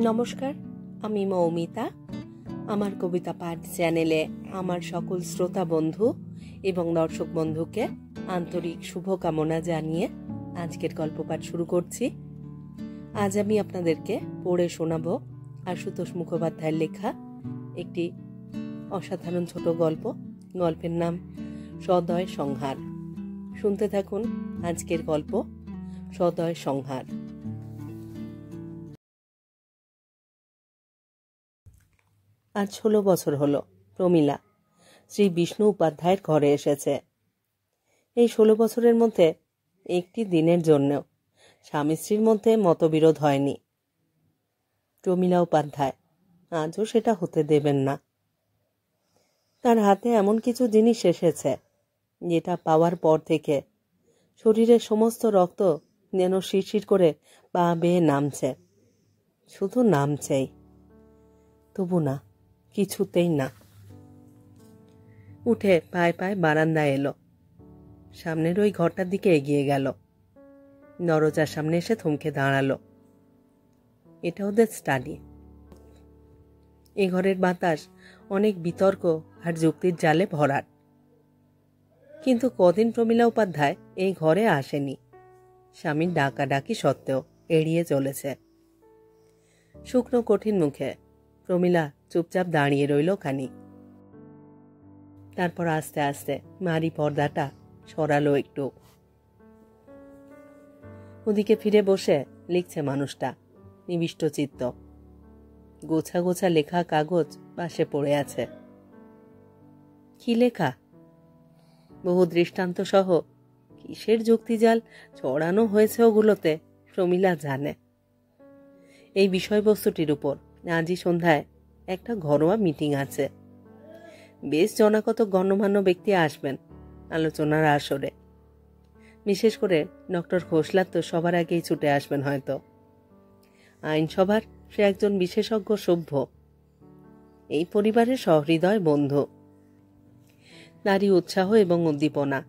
নমস্কার, আমি মৌমিতা। আমার কবিতা পাঠ চ্যানেলে আমার সকল শ্রোতা বন্ধু এবং দর্শক বন্ধুকে আন্তরিক শুভকামনা জানিয়ে আজকের গল্প পাঠ শুরু করছি। আজ আমি আপনাদেরকে পড়ে শোনাব আশুতোষ মুখোপাধ্যায়ের লেখা একটি অসাধারণ ছোট গল্প। গল্পের নাম সদয় সংহার। শুনতে থাকুন আজকের গল্প সদয় সংহার। আজ 16 বছর হলো প্রমীলা শ্রী বিষ্ণু উপাধ্যায়ের ঘরে এসেছে। এই 16 বছরের মধ্যে একটি দিনের জন্যও স্বামী স্ত্রীর মধ্যে মতবিরোধ হয়নি। প্রমীলা উপাধ্যায় আজও সেটা হতে দেবেন না। তার হাতে এমন কিছু জিনিস এসেছে যেটা পাওয়ার পর থেকে শরীরের সমস্ত রক্ত যেন শিরশির করে পা বেয়ে নামছে। শুধু নামছেই, তবু না, কিছুতেই না। উঠে পায়ে পায়ে বারান্দায় এলো। সামনের ওই ঘরটার দিকে এগিয়ে গেল। দরজার সামনে এসে থমকে দাঁড়ালো। এটা ওদের স্টাডি। এ ঘরের বাতাস অনেক বিতর্ক আর যুক্তির জালে ভরাট। কিন্তু কদিন প্রমীলা উপাধ্যায় এই ঘরে আসেনি। স্বামীর ডাকাডাকি সত্ত্বেও এড়িয়ে চলেছে। শুকনো কঠিন মুখে প্রমীলা চুপচাপ দাঁড়িয়ে রইল খানিক। তারপর আস্তে আস্তে মারি পর্দাটা সরালো একটু। ওদিকে ফিরে বসে লিখছে মানুষটা নিবিষ্ট চিত্ত। গোছা গোছা লেখা কাগজ পাশে পড়ে আছে। কি লেখা? বহু দৃষ্টান্ত সহ কিসের যুক্তিজাল চড়ানো হয়েছে ওগুলোতে প্রমীলা জানে। এই বিষয়বস্তুটির উপর আজই সন্ধ্যায় একটা ঘরোয়া মিটিং আছে। বেশ জনাকত গণ্যমান্য ব্যক্তি আসবেন আলোচনার আসরে। বিশেষ করে ডক্টর খোসলা তো সবার আগেই ছুটে আসবেন হয়তো। আইনসভার সে একজন বিশেষজ্ঞ সভ্য, এই পরিবারের সহৃদয় বন্ধু। তারই উৎসাহ এবং উদ্দীপনা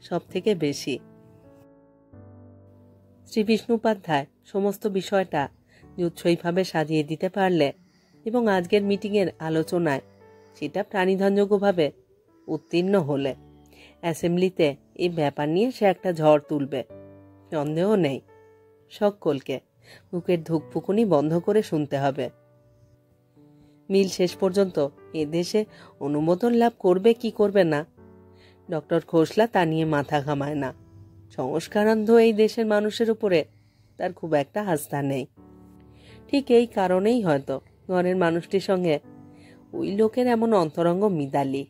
সব থেকে বেশি। শ্রী বিষ্ণু উপাধ্যায় সমস্ত বিষয়টা যুৎসইভাবে সাজিয়ে দিতে পারলে এবং আজকের মিটিংয়ের আলোচনায় সেটা প্রাণীধনযোগ্যভাবে উত্তীর্ণ হলে অ্যাসেম্বলিতে এই ব্যাপার নিয়ে সে একটা ঝড় তুলবে, সন্দেহ নেই। সকলকে বুকের ধুকপুকুনি বন্ধ করে শুনতে হবে। মিল শেষ পর্যন্ত এদেশে অনুমোদন লাভ করবে কি করবে না, ডক্টর খোসলা তা নিয়ে মাথা ঘামায় না। সংস্কারান্ধ এই দেশের মানুষের উপরে তার খুব একটা আস্থা নেই। ঠিক এই কারণেই হয়তো ঘরের মানুষটির সঙ্গে ওই লোকের এমন অন্তরঙ্গ মিতালি।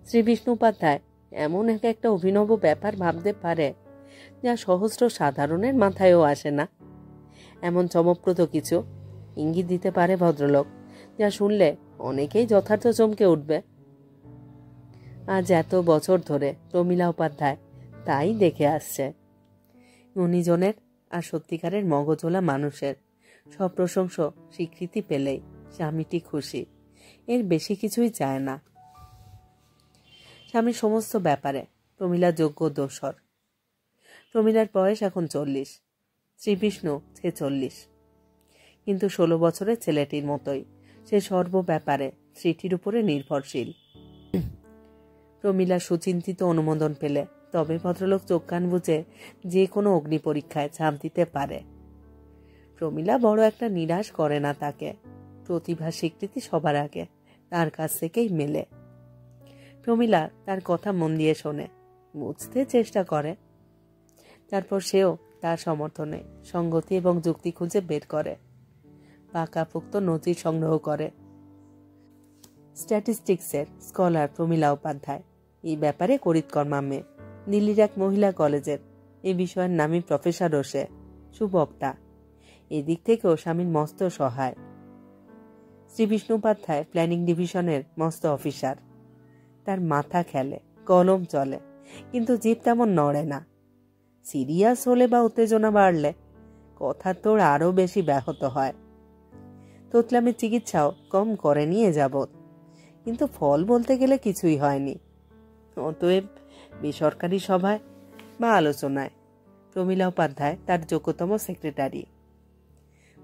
শ্রী বিষ্ণু উপাধ্যায় এমন একটা অভিনব ব্যাপার ভাবতে পারে যা সহস্র সাধারণের মাথায়ও আসে না। এমন চমকপ্রদ কিছু ইঙ্গিত দিতে পারে ভদ্রলোক, যা শুনলে অনেকেই যথার্থ চমকে উঠবে। আজ এত বছর ধরে প্রমীলা উপাধ্যায় তাই দেখে আসছে। গুণীজনের আর সত্যিকারের মগজোলা মানুষের সব প্রশংস স্বীকৃতি পেলেই স্বামীটি খুশি। এর বেশি কিছুই চায় না। স্বামীর সমস্ত ব্যাপারে প্রমীলা যোগ্য দোসর। প্রমীলার বয়স এখন 40, শ্রীবিষ্ণু 46। কিন্তু 16 বছরের ছেলেটির মতোই সে সর্ব ব্যাপারে স্ত্রীটির উপরে নির্ভরশীল। প্রমীলা সুচিন্তিত অনুমোদন পেলে তবে ভদ্রলোক চোখ কান বুঝে যে কোনো অগ্নি পরীক্ষায় ঝাঁপ দিতে পারে। প্রমীলা বড় একটা নিরাশ করে না তাকে। প্রতিভা স্বীকৃতি সবার আগে তার কাছ থেকেই মেলে। প্রমীলা তার কথা মন দিয়ে শোনে, বুঝতে চেষ্টা করে। তারপর সেও তার সমর্থনে সঙ্গতি এবং যুক্তি খুঁজে বের করে। পাকাপোক্ত নজির সংগ্রহ করে। স্ট্যাটিস্টিক্সের স্কলার প্রমীলা উপাধ্যায় এই ব্যাপারে করিতকর্মা মেয়ে। দিল্লির এক মহিলা কলেজের এই বিষয়ের নামী প্রফেসরও সে, সুবক্তা। এদিক থেকেও স্বামীর মস্ত সহায়। শ্রী বিষ্ণু উপাধ্যায় প্ল্যানিং ডিভিশনের মস্ত অফিসার। তার মাথা খেলে, কলম চলে, কিন্তু জিভ তেমন নড়ে না। সিরিয়াস হলে বা উত্তেজনা বাড়লে কথা তোর আরো বেশি ব্যাহত হয়। তোতলামের চিকিৎসাও কম করেনি এ যাবৎ, কিন্তু ফল বলতে গেলে কিছুই হয়নি। অতএব বেসরকারি সভায় বা আলোচনায় প্রমীলা উপাধ্যায় তার যোগ্যতম সেক্রেটারি।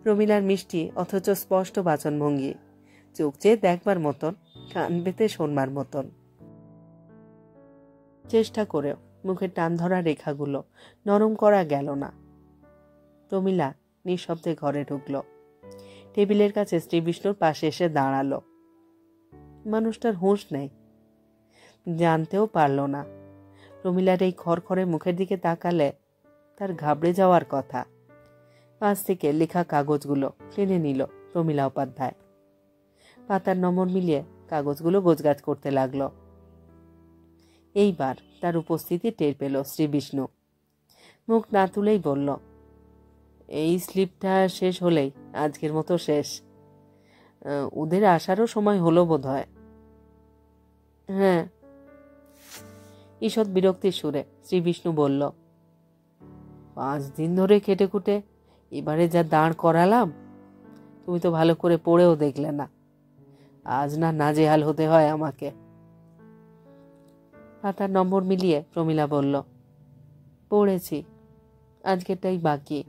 প্রমীলার মিষ্টি অথচ স্পষ্ট বাচনভঙ্গি, চোখ চেয়ে দেখবার মতন, কান পেতে শোনবার মতন। চেষ্টা করেও মুখের টান ধরা রেখাগুলো নরম করা গেল না। প্রমীলা নিঃশব্দে ঘরে ঢুকল। টেবিলের কাছে শ্রীবিষ্ণুর পাশে এসে দাঁড়ালো। মানুষটার হুঁশ নেই, জানতেও পারল না। প্রমীলার এই খড়খড়ে মুখের দিকে তাকালে তার ঘাবড়ে যাওয়ার কথা। পাশ থেকে লেখা কাগজগুলো টেনে নিল প্রমীলা উপাধ্যায়। পাতার নম্বর মিলিয়ে কাগজগুলো গোছগাছ করতে লাগলো। এইবার তার উপস্থিতি টের পেল শ্রীবিষ্ণু। মুখ না তুলেই বলল, এই স্লিপটা শেষ হলেই আজকের মতো শেষ। ওদের আসারও সময় হলো বোধ হয়। হ্যাঁ, ঈষৎ বিরক্তির সুরে শ্রীবিষ্ণু বলল, 5 দিন ধরে খেটে খুটে এবারে যা দাঁড় করালাম, তুমি তো ভালো করে পড়েও দেখলে না। আজ না নাজেহাল হতে হয় আমাকে। পাতার নম্বর মিলিয়ে প্রমীলা বলল, পড়েছি, আজকেরটাই বাকি।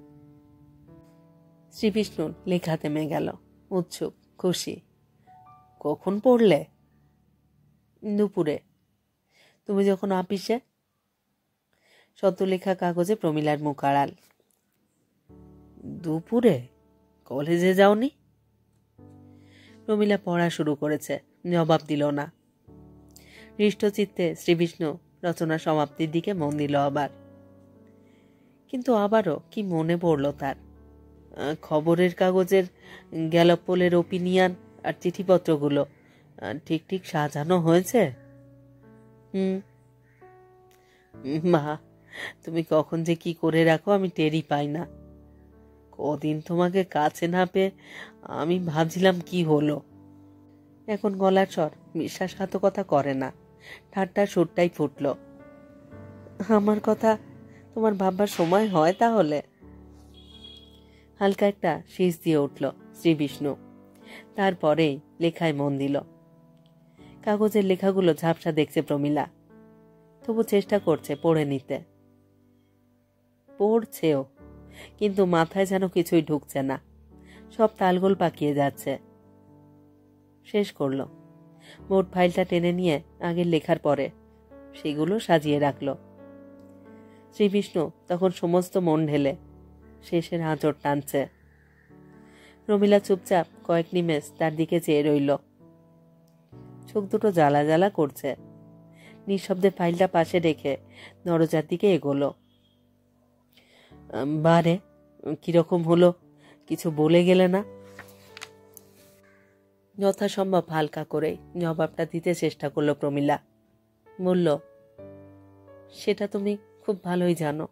শ্রীবিষ্ণুর লেখা থেমে গেল, উৎসুক, খুশি। কখন পড়লে? দুপুরে। তুমি যখন আপিসে। সদ্য লেখা কাগজে প্রমীলার মুখ আড়াল। দুপুরে? কলেজে যাওনি? প্রমীলা পড়া শুরু করেছে, জবাব দিল না। হৃষ্টচিত্তে শ্রীবিষ্ণু রচনা সমাপ্তির দিকে মন দিল আবার। কিন্তু আবারও কি মনে পড়ল তার, খবরের কাগজের গ্যালপোলের ওপিনিয়ন আর চিঠিপত্রগুলো ঠিক ঠিক সাজানো হয়েছে? মা, তুমি কখন যে কি করে রাখো আমি টেরই পাই না। কদিন তোমাকে কাছে না পেয়ে আমি ভাবছিলাম কি হলো। এখন গলার স্বর বিশ্বাসঘাতকতা করে না, ঠাট্টার সুরটাই ফুটল। আমার কথা তোমার ভাববার সময় হয় তাহলে? হালকা একটা শীষ দিয়ে উঠল শ্রীবিষ্ণু। তারপরেই লেখায় মন দিল। কাগজের লেখাগুলো ঝাপসা দেখছে প্রমীলা, তবু চেষ্টা করছে পড়ে নিতে। পড়ছেও, কিন্তু মাথায় যেন কিছুই ঢুকছে না, সব তালগোল পাকিয়ে যাচ্ছে। শেষ করলো। মোট ফাইলটা টেনে নিয়ে আগের লেখার পরে সেগুলো সাজিয়ে রাখল। শ্রীবিষ্ণু তখন সমস্ত মন ঢেলে শেষের আঁচড় টানছে। প্রমীলা চুপচাপ কয়েক নিমেষ তার দিকে চেয়ে রইল। চোখ দুটো জ্বালা জ্বালা করছে। নিঃশব্দে ফাইলটা পাশে রেখে দরজার দিকে এগোলো। বারে, কিরকম হলো, কিছু বলে গেলে না? যথাসম্ভব হালকা করে জবাবটা দিতে চেষ্টা করলো প্রমীলা। বলল, সেটা তুমি খুব ভালোই জানো।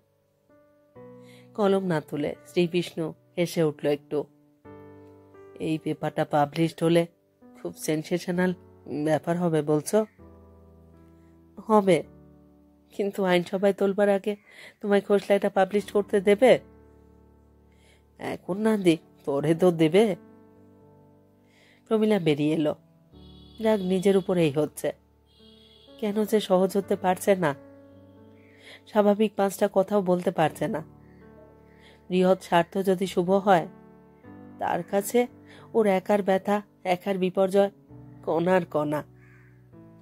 কলম না তুলে শ্রীবিষ্ণু হেসে উঠল একটু। এই পেপারটা পাবলিশড হলে খুব সেনসেশনাল ব্যাপার হবে বলছো? হবে, কিন্তু আইনসভায় তোলবার আগে তোমায় খোসলা এটা পাবলিশ করতে দেবে? এখন না দিক, পরে তো দেবে। প্রমীলা বেরিয়ে এলো। রাগ নিজের উপরেই হচ্ছে। কেন যে সহজ হতে পারছে না। স্বাভাবিক 5টা কথাও বলতে পারছে না। বৃহৎ স্বার্থ যদি শুভ হয়, তার কাছে ওর একার ব্যথা, একার বিপর্যয় কণার কণা।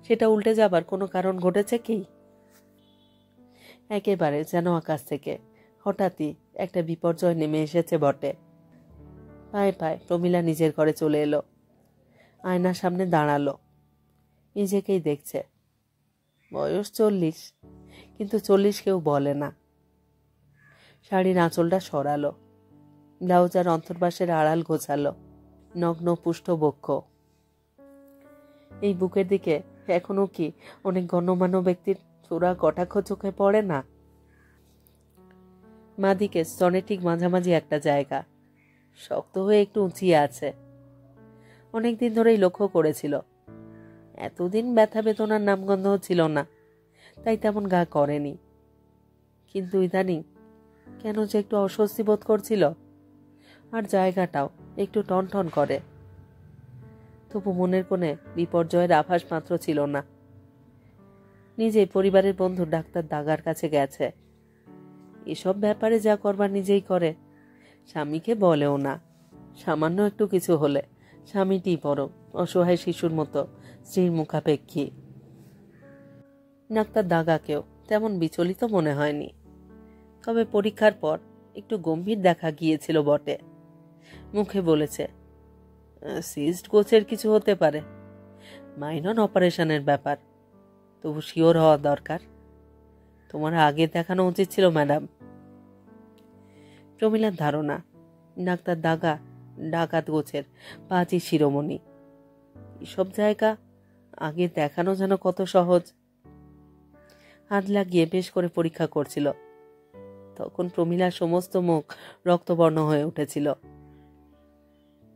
সেটা উল্টে যাবার কোনো কারণ ঘটেছে কি? একেবারে যেন আকাশ থেকে হঠাৎই একটা বিপর্যয় নেমে এসেছে বটে। পায়ে পায়ে প্রমীলা নিজের ঘরে চলে এলো। আয়নার সামনে দাঁড়ালো। নিজেকেই দেখছে। বয়স 40, কিন্তু 40 কেউ বলে না। শাড়ির আঁচলটা সরালো, ব্লাউজার অন্তর্বাসের আড়াল গোছালো, নগ্ন পুষ্ট বক্ষ। এই বুকের দিকে এখনো কি অনেক গণ্যমান্য ব্যক্তির চোরা কটাক্ষ চোখে পড়ে না? মাদিকে স্তনে ঠিক মাঝামাঝি একটা জায়গা, শক্ত হয়ে একটু উঁচিয়ে আছে। অনেকদিন ধরেই লক্ষ্য করেছিল। এতদিন ব্যথা বেদনার নামগন্ধ ছিল না, তাই তেমন গা করেনি। কিন্তু ইদানিং কেন যে একটু অস্বস্তি বোধ করছিল, আর জায়গাটাও একটু টনটন করে। তবু মনের কোণে বিপর্যয়ের আভাস মাত্র ছিল না। নিজেই পরিবারের বন্ধু ডাক্তার দাগার কাছে গেছে। এসব ব্যাপারে যা করবার নিজেই করে, স্বামীকে বলেও না। সামান্য একটু কিছু হলে স্বামীটি বরং অসহায় শিশুর মতো স্ত্রীর মুখাপেক্ষী। ডাক্তার দাগাকেও তেমন বিচলিত মনে হয়নি, তবে পরীক্ষার পর একটু গম্ভীর দেখা গিয়েছিল বটে। মুখে বলেছে, সিস্ট গোছের কিছু হতে পারে, মাইনর অপারেশনের ব্যাপার, তবু শিওর হওয়া দরকার। তোমার আগে দেখানো উচিত ছিল ম্যাডাম। প্রমীলার ধারণা ডাক্তার দাগা ডাকাত গোছের পাঁচই শিরোমণি। এসব জায়গা আগে দেখানো যেন কত সহজ। হাত লাগিয়ে বেশ করে পরীক্ষা করছিল। তখন প্রমীলার সমস্ত মুখ রক্তবর্ণ হয়ে উঠেছিল।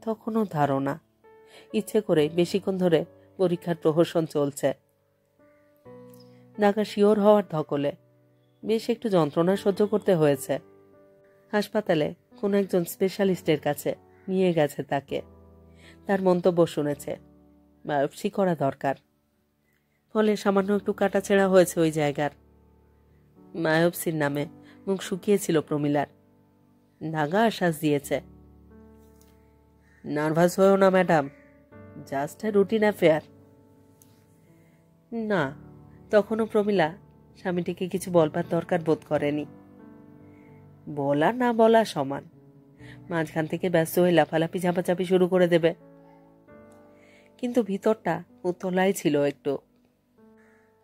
তখনও ধারণা ইচ্ছে করে বেশিক্ষণ ধরে পরীক্ষার প্রহসন চলছে। নাগা শিওর হওয়ার ধকলে বেশ একটু যন্ত্রণা সহ্য করতে হয়েছে। হাসপাতালে কোন একজন স্পেশালিস্টের কাছে নিয়ে গেছে তাকে। তার মন্তব্য শুনেছে, বায়োপসি করা দরকার। ফলে সামান্য একটু কাটাছেঁড়া হয়েছে ওই জায়গার। বায়োপসির নামে মুখ শুকিয়েছিল প্রমীলার। নাগা আশ্বাস দিয়েছে, নার্ভাস হয়েও না madam, just a routine affair. না, তখনও প্রমীলা স্বামীটিকে কিছু বলবার দরকার বোধ করেনি। বলা না বলা সমান। মাঝখান থেকে ব্যস্ত হয়ে লাফালাফি ঝাঁপাঝাঁপি শুরু করে দেবে। কিন্তু ভিতরটা উতলাই ছিল একটু।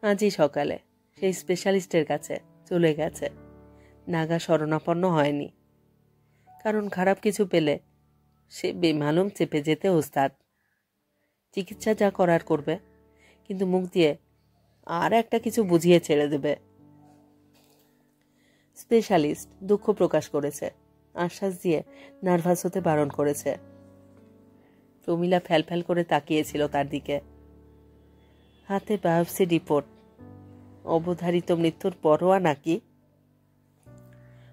আজই সকালে সেই স্পেশালিস্টের কাছে চলে গেছে। নাগা শরণাপন্ন হয়নি, কারণ খারাপ কিছু পেলে সে বেমালুম চেপে যেতে ওস্তাদ। চিকিৎসা যা করার করবে, কিন্তু মুখ দিয়ে আর একটা কিছু বুঝিয়ে ছেড়ে দেবে। স্পেশালিস্ট দুঃখ প্রকাশ করেছে, আশ্বাস দিয়ে নার্ভাস হতে বারণ করেছে। প্রমীলা ফ্যালফ্যাল করে তাকিয়েছিল তার দিকে। হাতে বায়োপসি রিপোর্ট। অবধারিত মৃত্যুর পরোয়া নাকি?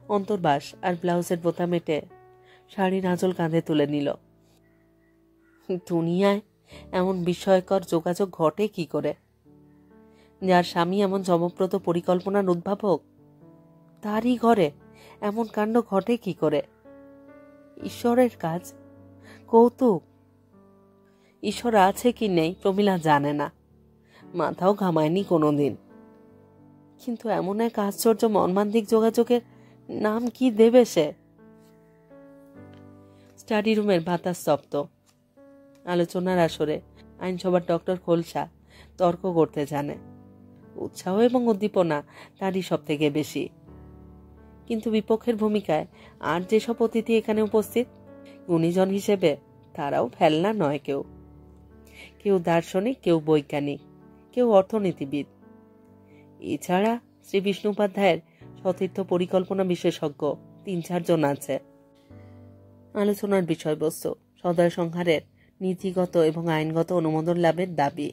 অন্তর্বাস আর ব্লাউজের বোতাম মেটে শাড়ির আঁচল কাঁধে তুলে নিল। দুনিয়ায় এমন বিস্ময়কর যোগাযোগ ঘটে কি করে? যার স্বামী এমন চমকপ্রদ পরিকল্পনার উদ্ভাবক, তারই ঘরে এমন কাণ্ড ঘটে কি করে? ঈশ্বরের কাজ, কৌতুক। ঈশ্বর আছে কি নেই প্রমীলা জানে না, মাথাও ঘামায়নি কোনোদিন। কিন্তু এমন এক আশ্চর্য মর্মান্তিক যোগাযোগের নাম কি দেবে সে? স্টাডি রুমের বাতাস স্তব্ধ। আলোচনার আসরে আইনসভার ডক্টর খোলসা তর্ক করতে জানে। উৎসাহ এবং উদ্দীপনা তারই সব থেকে বেশি। কিন্তু বিপক্ষের ভূমিকায় আর যেসব অতিথি এখানে উপস্থিত, গুণীজন হিসেবে তারাও ফেলনা নয়। কেউ কেউ দার্শনিক, কেউ বৈজ্ঞানিক, কেউ অর্থনীতিবিদ। এছাড়া শ্রী বিষ্ণু উপাধ্যায়ের সতীর্থ পরিকল্পনা বিশেষজ্ঞ ৩-৪ জন আছে। আলোচনার বিষয়বস্তু সদয় সংহারের নীতিগত এবং আইনগত অনুমোদন লাভের দাবি।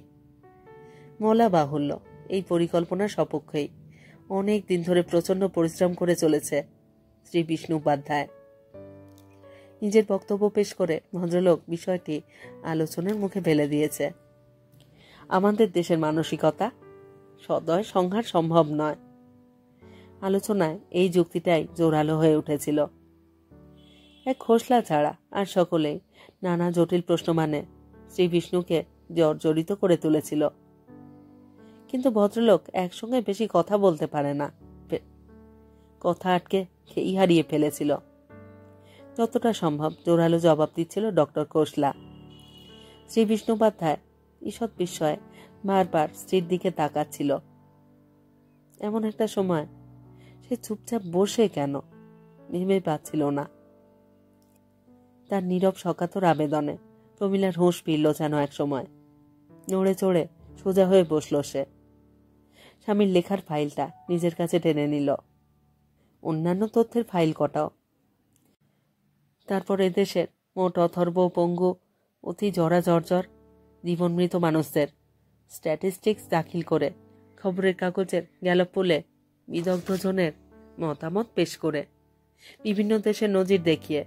বলা বাহুল্য, এই পরিকল্পনার সপক্ষেই অনেক দিন ধরে প্রচন্ড পরিশ্রম করে চলেছে শ্রী বিষ্ণু উপাধ্যায়। নিজের বক্তব্য পেশ করে ভদ্রলোক বিষয়টি আলোচনার মুখে ফেলে দিয়েছে। আমাদের দেশের মানসিকতা, সদয় সংহার সম্ভব নয়। আলোচনায় এই যুক্তিটাই জোরালো হয়ে উঠেছিল। এক খোসলা ছাড়া আর সকলেই নানা জটিল প্রশ্ন মানে শ্রী বিষ্ণুকে জর্জরিত করে তুলেছিল। কিন্তু ভদ্রলোক একসঙ্গে বেশি কথা বলতে পারে না। কথা আটকে খেই হারিয়ে ফেলেছিল। যতটা সম্ভব জোরালো জবাব দিচ্ছিল ডক্টর খোসলা। শ্রী বিষ্ণুপাধ্যায় ঈষৎ বিস্ময়ে বারবার স্ত্রীর দিকে তাকাচ্ছিল। এমন একটা সময় সে চুপচাপ বসে কেন ভেবে পাচ্ছিল না। তার নীরব সকাতর আবেদনে প্রমীলার হুঁশ ফিরল যেন এক সময়। নড়ে চড়ে সোজা হয়ে বসল সে। স্বামীর লেখার ফাইলটা নিজের কাছে টেনে নিল, অন্যান্য তথ্যের ফাইল কটাও। তারপর এদেশের মোট অথর্ব পঙ্গু অতি জরা জর্জর জীবনমৃত মানুষদের স্ট্যাটিস্টিক্স দাখিল করে খবরের কাগজের গ্যালপোলে বিদগ্ধজনের মতামত পেশ করে বিভিন্ন দেশের নজির দেখিয়ে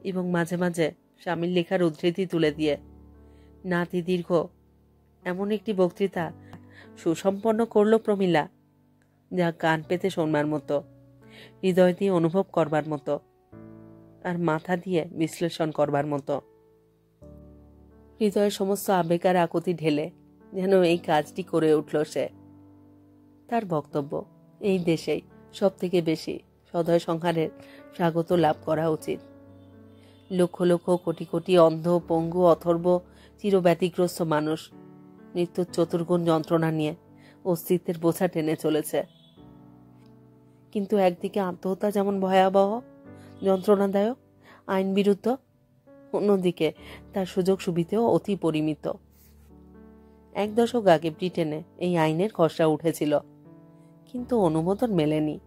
এবং মাঝে মাঝে স্বামীর লেখার উদ্ধৃতি তুলে দিয়ে নাতি দীর্ঘ এমন একটি বক্তৃতা সুসম্পন্ন করল প্রমীলা, যা কান পেতে শোনবার মতো, হৃদয় দিয়ে অনুভব করবার মতো। আর মাথা দিয়ে বিশ্লেষণ করবার মতো। হৃদয়ের সমস্ত আবেগ আর আকুতি ঢেলে যেন এই কাজটি করে উঠল সে। তার বক্তব্য, এই দেশেই সব থেকে বেশি সদয় সংহারের স্বাগত লাভ করা উচিত। লক্ষ লক্ষ কোটি কোটি অন্ধ, পঙ্গু, অথর্ব, চিরব্যতিগ্রস্ত মানুষ মৃত্যুর চতুর্গুণ যন্ত্রণা নিয়ে অস্তিত্বের বোঝা টেনে চলেছে। কিন্তু একদিকে আত্মহত্যা যেমন ভয়াবহ, যন্ত্রণাদায়ক, আইন বিরুদ্ধ, অন্যদিকে তার সুযোগ সুবিধেও অতি পরিমিত। 1 দশক আগে ব্রিটেনে এই আইনের খসড়া উঠেছিল, কিন্তু অনুমোদন মেলেনি।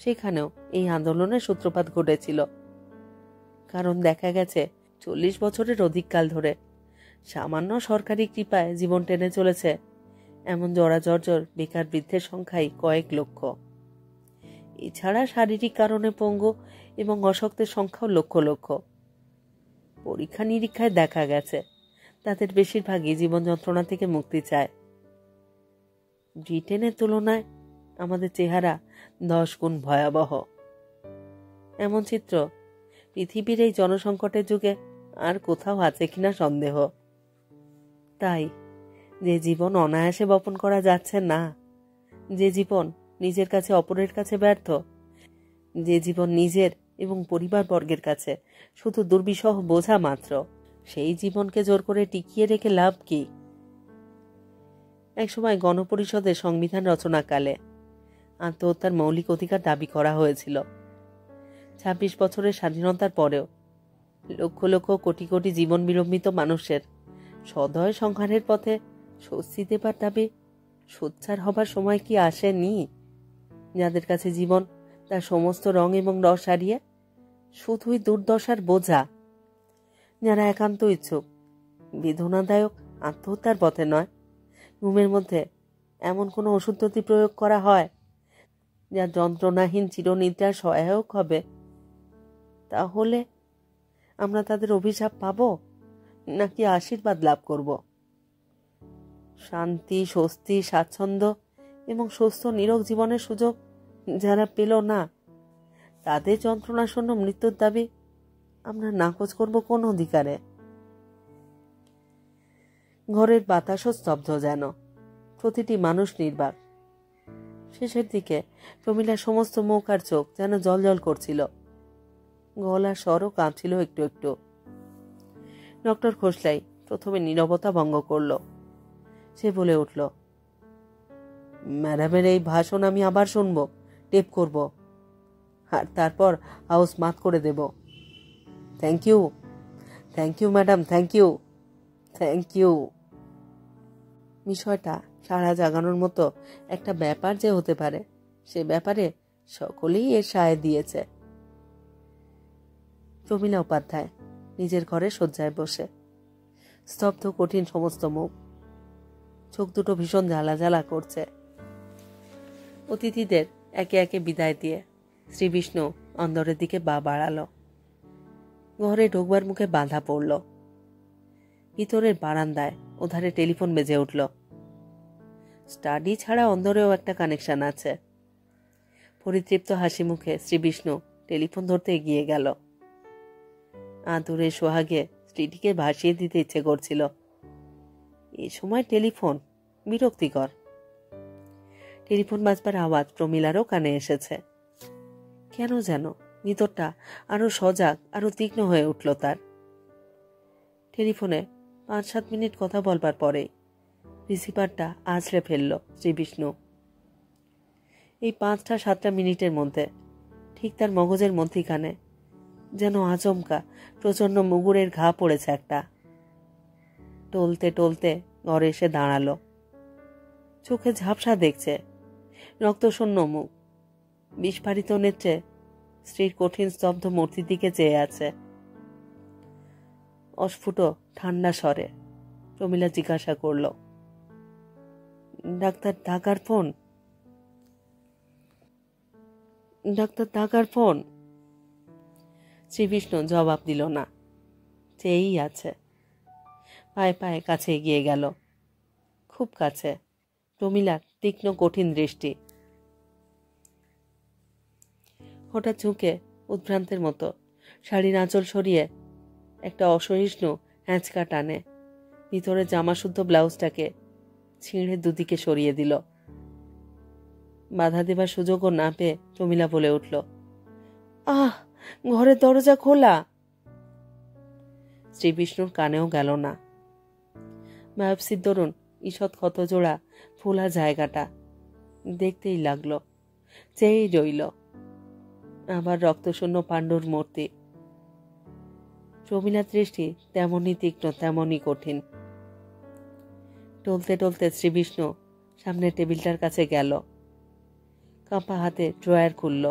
সেখানেও এই আন্দোলনের সূত্রপাত ঘটেছিল। কারণ দেখা গেছে 40 বছরের অধিককাল ধরে সামান্য সরকারি কৃপায় জীবন টেনে চলেছে এমন জরাজর্জর বেকার বৃদ্ধের সংখ্যাই কয়েক লক্ষ। এছাড়া শারীরিক কারণে পঙ্গু এবং অশক্তের সংখ্যাও লক্ষ লক্ষ। পরীক্ষা নিরীক্ষায় দেখা গেছে তাদের বেশিরভাগই জীবন যন্ত্রণা থেকে মুক্তি চায়। ব্রিটেনের তুলনায় আমাদের চেহারা 10 গুণ ভয়াবহ। এমন চিত্র পৃথিবীর এই জনসংকটের যুগে আর কোথাও আছে কিনা সন্দেহ। তাই যে জীবন অনায়াসে বপন করা যাচ্ছে না, যে জীবন নিজের কাছে অপরের কাছে ব্যর্থ, যে জীবন নিজের এবং পরিবার বর্গের কাছে শুধু দুর্বিষহ বোঝা মাত্র, সেই জীবনকে জোর করে টিকিয়ে রেখে লাভ কি? একসময় গণপরিষদের সংবিধান রচনাকালে আত্মহত্যার মৌলিক অধিকার দাবি করা হয়েছিল। 26 বছরের স্বাধীনতার পরেও লক্ষ লক্ষ কোটি কোটি জীবন বিলম্বিত মানুষের সদয় সংহারের পথে স্বস্তি দেবার দাবি সোচ্চার হবার সময় কি আসেনি? যাদের কাছে জীবন তার সমস্ত রং এবং রস হারিয়ে শুধুই দুর্দশার বোঝা, যারা একান্ত ইচ্ছুক বেদনাদায়ক আত্মহত্যার পথে নয়, ঘুমের মধ্যে এমন কোনো ওষুধ যদি প্রয়োগ করা হয় যা যন্ত্রণাহীন চিরনিদ্রার সহায়ক হবে, তাহলে আমরা তাদের অভিশাপ পাব নাকি আশীর্বাদ লাভ করব? শান্তি, স্বস্তি, স্বাচ্ছন্দ্য এবং সুস্থ নিরোগ জীবনের সুযোগ যারা পেল না, তাদের যন্ত্রণাশূন্য মৃত্যুর দাবি আমরা নাকচ করব কোন অধিকারে? ঘরের বাতাসও স্তব্ধ, যেন প্রতিটি মানুষ নির্বাক। শেষের দিকে প্রমীলার সমস্ত মুখ আর চোখ যেন জলজল করছিল, গলার স্বরও কাঁপছিল একটু একটু। ডক্টর খোসলাই প্রথমে নীরবতা ভঙ্গ করল। সে বলে উঠল, ম্যাডামের এই ভাষণ আমি আবার শুনব, টেপ করব, আর তারপর হাউস মাত করে দেব। Thank you madam, thank you. বিষয়টা সাড়া জাগানোর মতো একটা ব্যাপার যে হতে পারে, সে ব্যাপারে সকলেই এর সায় দিয়েছে। প্রমীলা উপাধ্যায় নিজের ঘরে শয্যায় বসে, স্তব্ধ কঠিন সমস্ত মুখ, চোখ দুটো ভীষণ জ্বালা জ্বালা করছে। অতিথিদের একে একে বিদায় দিয়ে শ্রীবিষ্ণু অন্দরের দিকে পা বাড়ালো। ঘরে ঢোকবার মুখে বাধা পড়ল। ভিতরের বারান্দায় ওধারে টেলিফোন বেজে উঠল। স্টাডি ছাড়া অন্দরেও একটা কানেকশন আছে। পরিতৃপ্ত হাসি মুখে শ্রীবিষ্ণু টেলিফোন ধরতে এগিয়ে গেল। আদুরে সোহাগে স্ত্রীটিকে ভাসিয়ে দিতে ইচ্ছে করছিল। এ সময় টেলিফোন বিরক্তিকর। টেলিফোন বাজবার আওয়াজ প্রমীলারও কানে এসেছে। কেন যেন ভিতরটা আরো সজাগ, আরো তীক্ষ্ণ হয়ে উঠল তার। টেলিফোনে 5-7 মিনিট কথা বলবার পরে রিসিভারটা আছড়ে ফেলল শ্রীবিষ্ণু। এই 5-7 মিনিটের মধ্যে ঠিক তার মগজের মধ্যিখানে যেন আচমকা প্রচন্ড মুগুরের ঘা পড়েছে একটা। টলতে টলতে ঘরে এসে দাঁড়ালো। চোখে ঝাপসা দেখছে, রক্তশূন্য মুখ, বিস্ফারিত নেত্রে স্ত্রীর কঠিন স্তব্ধ মূর্তির দিকে চেয়ে আছে। অস্ফুট ঠান্ডা স্বরে প্রমীলা জিজ্ঞাসা করল, ডাক্তার ঢাকার ফোন? শ্রীবিষ্ণু জবাব দিল না, চেয়েই আছে। পায়ে পায়ে কাছে এগিয়ে গেল, খুব কাছে। প্রমীলার তীক্ষ্ণ কঠিন দৃষ্টি। হঠাৎ ঝুঁকে উদ্ভ্রান্তের মতো শাড়ির আঁচল সরিয়ে একটা অসহিষ্ণু হ্যাঁচকা টানে ভিতরে জামাশুদ্ধ ব্লাউজটাকে ছিঁড়ে দুদিকে সরিয়ে দিল। বাধা দেবার সুযোগও না পেয়ে প্রমীলা বলে উঠল, আহ, ঘরের দরজা খোলা। শ্রী বিষ্ণুর কানেও গেল না। বায়োপসির দরুন ঈষৎ ক্ষতজোড়া ফোলা জায়গাটা দেখতেই লাগলো, চেয়েই রইল। আবার রক্তশূন্য পাণ্ডুর মূর্তি। প্রমীলার দৃষ্টি তেমনই তীক্ষ্ণ, তেমনই কঠিন। টলতে টলতে শ্রী বিষ্ণু সামনের টেবিলটার কাছে গেল। কাঁপা হাতে ড্রয়ার খুলল।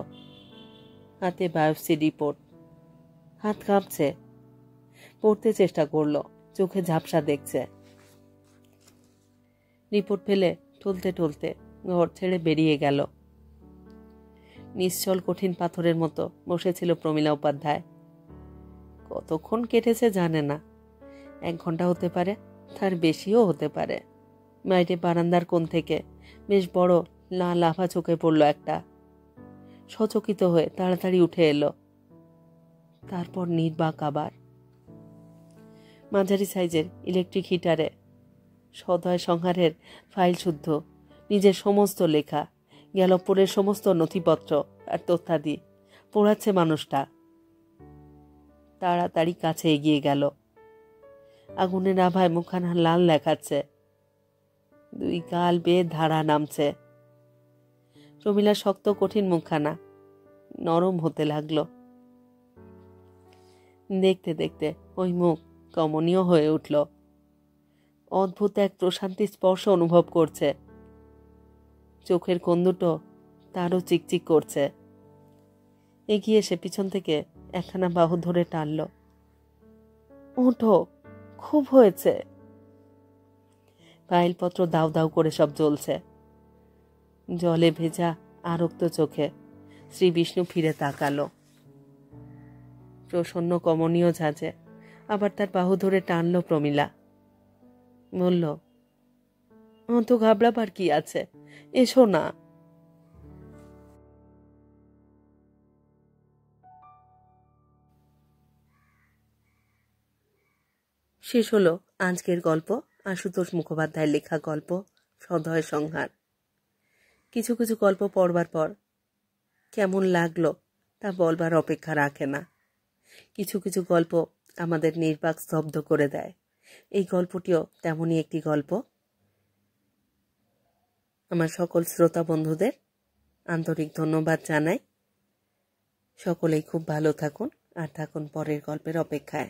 হাতে বায়োপসি রিপোর্ট। হাত কাঁপছে। পড়তে চেষ্টা করল, চোখে ঝাপসা দেখছে। রিপোর্ট ফেলে টলতে টলতে ঘর ছেড়ে বেরিয়ে গেল। নিশ্চল কঠিন পাথরের মতো বসেছিল প্রমীলা উপাধ্যায়। কতক্ষণ কেটেছে জানে না। 1 ঘন্টা হতে পারে, তার বেশিও হতে পারে। বাইরে বারান্দার কোণ থেকে বেশ বড় লাল আভা চোখে পড়ল একটা। সচকিত হয়ে তাড়াতাড়ি উঠে এলো। তারপর নির্বাক আবার। মাঝারি সাইজের ইলেকট্রিক হিটারে সদয় সংহারের ফাইল শুদ্ধ, নিজের সমস্ত লেখা, গেলপুরের সমস্ত নথিপত্র আর তথ্যাদি পড়াচ্ছে মানুষটা। তাড়াতাড়ি কাছে এগিয়ে গেল। আগুনের আভায় মুখখানা লাল দেখাচ্ছে। 2 গাল বেয়ে ধারা নামছে। প্রমীলার শক্ত কঠিন মুখখানা নরম হতে লাগলো। দেখতে দেখতে ওই মুখ কমনীয় হয়ে উঠল। অদ্ভুত এক প্রশান্তি স্পর্শ অনুভব করছে। চোখের কোণ দুটো তারও চিকচিক করছে। এগিয়ে এসে পিছন থেকে একখানা বাহু ধরে টানল। ওঠো, খুব হয়েছে। ফাইলপত্র দাউ দাউ করে সব জ্বলছে। জলে ভেজা আরক্ত চোখে শ্রী বিষ্ণু ফিরে তাকালো। প্রসন্ন কমনীয় ঝাঁঝে আবার তার বাহু ধরে টানল প্রমীলা। বলল, অত ঘাবড়াবার কি আছে, এসো না। শেষ হলো আজকের গল্প, আশুতোষ মুখোপাধ্যায়ের লেখা গল্প সদয় সংহার। কিছু কিছু গল্প পড়বার পর কেমন লাগলো তা বলবার অপেক্ষা রাখে না। কিছু কিছু গল্প আমাদের নির্বাক স্তব্ধ করে দেয়। এই গল্পটিও তেমনই একটি গল্প। আমার সকল শ্রোতা বন্ধুদের আন্তরিক ধন্যবাদ জানাই। সকলেই খুব ভালো থাকুন আর থাকুন পরের গল্পের অপেক্ষায়।